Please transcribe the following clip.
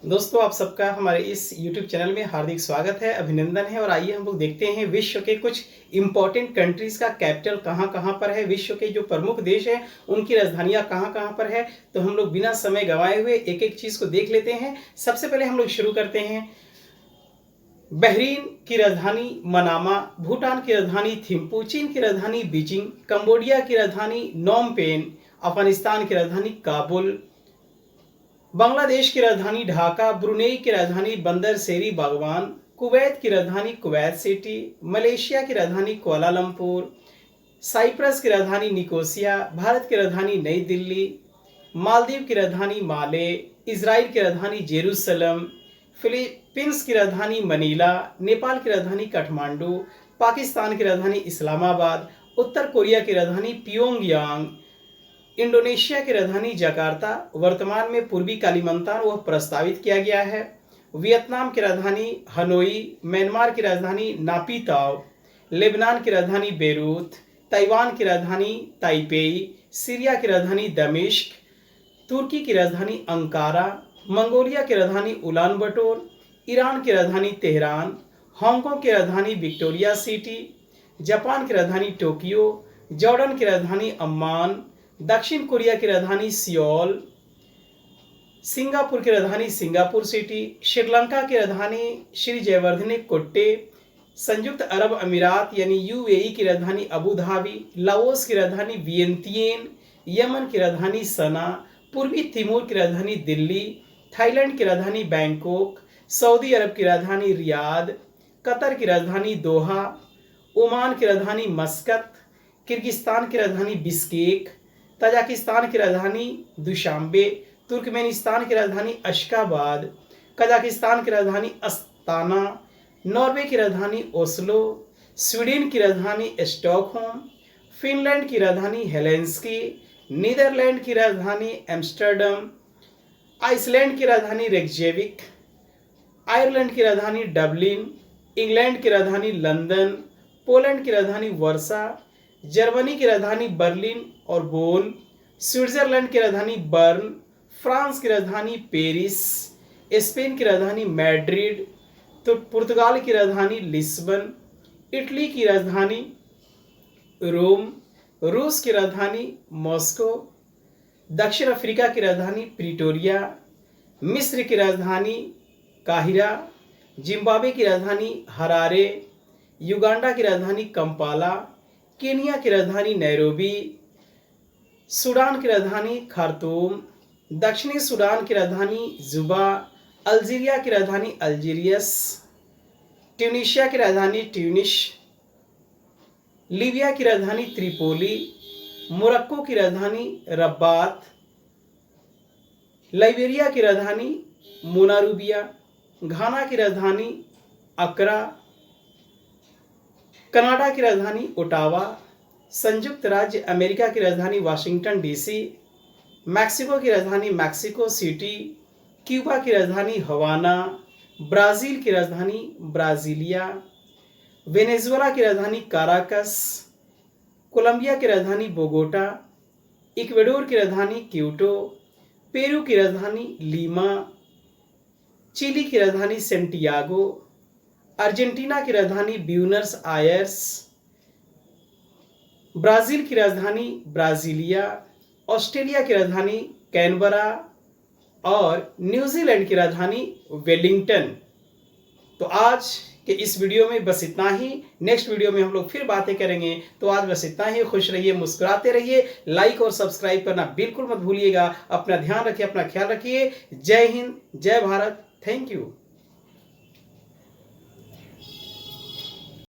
दोस्तों, आप सबका हमारे इस YouTube चैनल में हार्दिक स्वागत है, अभिनंदन है। और आइए हम लोग देखते हैं विश्व के कुछ इम्पोर्टेंट कंट्रीज़ का कैपिटल कहाँ-कहाँ पर है, विश्व के जो प्रमुख देश हैं, उनकी राजधानियाँ कहाँ-कहाँ पर है। तो हम लोग बिना समय गँवाए हुए एक-एक चीज़ को देख लेते हैं। सबसे पहले हम लोग शुरू करते हैं बहरीन की राजधानी मनामा, भूटान की राजधानी थिम्पू, चीन की राजधानी बीजिंग, कंबोडिया की राजधानी नोम पेन, अफगानिस्तान की राजधानी काबुल, बांग्लादेश की राजधानी ढाका, ब्रुनेई की राजधानी बंदर सेरी बागवान, कुवैत की राजधानी कुवैत सिटी, मलेशिया की राजधानी कुआलालंपुर, साइप्रस की राजधानी निकोसिया, भारत की राजधानी नई दिल्ली, मालदीव की राजधानी माले, इजराइल की राजधानी जेरूसलम, फिलीपींस की राजधानी मनीला, नेपाल की राजधानी काठमांडू, पाकिस्तान की राजधानी इस्लामाबाद, उत्तर कोरिया की राजधानी प्योंगयांग, इंडोनेशिया की राजधानी जकार्ता, वर्तमान में पूर्वी कालीमंतान वह प्रस्तावित किया गया है, वियतनाम की राजधानी हनोई, म्यांमार की राजधानी नापीताव, लेबनान की राजधानी बेरूत, ताइवान की राजधानी ताइपेई, सीरिया की राजधानी दमिश्क, तुर्की की राजधानी अंकारा, मंगोलिया की राजधानी उलान बटोर, ईरान की राजधानी तेहरान, हांगकांग की राजधानी विक्टोरिया सिटी, जापान की राजधानी टोक्यो, जॉर्डन की राजधानी अम्मान, दक्षिण कोरिया की राजधानी सियोल, सिंगापुर की राजधानी सिंगापुर सिटी, श्रीलंका की राजधानी श्री जयवर्धने कोट्टे, संयुक्त अरब अमीरात यानी यूएई की राजधानी अबू धाबी, लाओस की राजधानी वियंतियन, यमन की राजधानी सना, पूर्वी तिमोर की राजधानी दिल्ली, थाईलैंड की राजधानी बैंकॉक, सऊदी अरब की राजधानी रियाद, कतर की राजधानी दोहा, ओमान की राजधानी मस्कत, किर्गिस्तान की राजधानी बिश्केक, तजाकिस्तान की राजधानी दुशांबे, तुर्कमेनिस्तान की राजधानी अशकाबाद, कजाकिस्तान की राजधानी अस्ताना, नॉर्वे की राजधानी ओस्लो, स्वीडन की राजधानी स्टॉकहोम, फिनलैंड की राजधानी हेलेंस्की, नीदरलैंड की राजधानी एम्स्टर्डम, आइसलैंड की राजधानी रेक्जेविक, आयरलैंड की राजधानी डबलिन, इंग्लैंड की राजधानी लंदन, पोलैंड की राजधानी वर्सा, जर्मनी की राजधानी बर्लिन और बोन, स्विट्जरलैंड की राजधानी बर्न, फ्रांस की राजधानी पेरिस, स्पेन की राजधानी मैड्रिड, तो पुर्तगाल की राजधानी लिस्बन, इटली की राजधानी रोम, रूस की राजधानी मॉस्को, दक्षिण अफ्रीका की राजधानी प्रिटोरिया, मिस्र की राजधानी काहिरा, जिम्बाब्वे की राजधानी हरारे, युगांडा की राजधानी कंपाला, केनिया की राजधानी नैरोबी, सूडान की राजधानी खार्तूम, दक्षिणी सूडान की राजधानी जुबा, अल्जीरिया की राजधानी अल्जीरियस, ट्यूनीशिया की राजधानी ट्यूनिश, लीबिया की राजधानी त्रिपोली, मोरक्को की राजधानी रब्बात, लाइबेरिया की राजधानी मोनारूबिया, घाना की राजधानी अकरा, कनाडा की राजधानी ओटावा, संयुक्त राज्य अमेरिका की राजधानी वाशिंगटन डीसी, मैक्सिको की राजधानी मैक्सिको सिटी, क्यूबा की राजधानी हवाना, ब्राज़ील की राजधानी ब्राज़ीलिया, वेनेजुएला की राजधानी काराकस, कोलंबिया की राजधानी बोगोटा, इक्वेडोर की राजधानी क्यूटो, पेरू की राजधानी लीमा, चिली की राजधानी सेंटियागो, अर्जेंटीना की राजधानी ब्यूनस आयर्स, ब्राज़ील की राजधानी ब्राज़ीलिया, ऑस्ट्रेलिया की राजधानी कैनबरा और न्यूजीलैंड की राजधानी वेलिंगटन। तो आज के इस वीडियो में बस इतना ही। नेक्स्ट वीडियो में हम लोग फिर बातें करेंगे। तो आज बस इतना ही। खुश रहिए, मुस्कुराते रहिए, लाइक और सब्सक्राइब करना बिल्कुल मत भूलिएगा। अपना ध्यान रखिए, अपना ख्याल रखिए। जय हिंद, जय भारत। Thank you.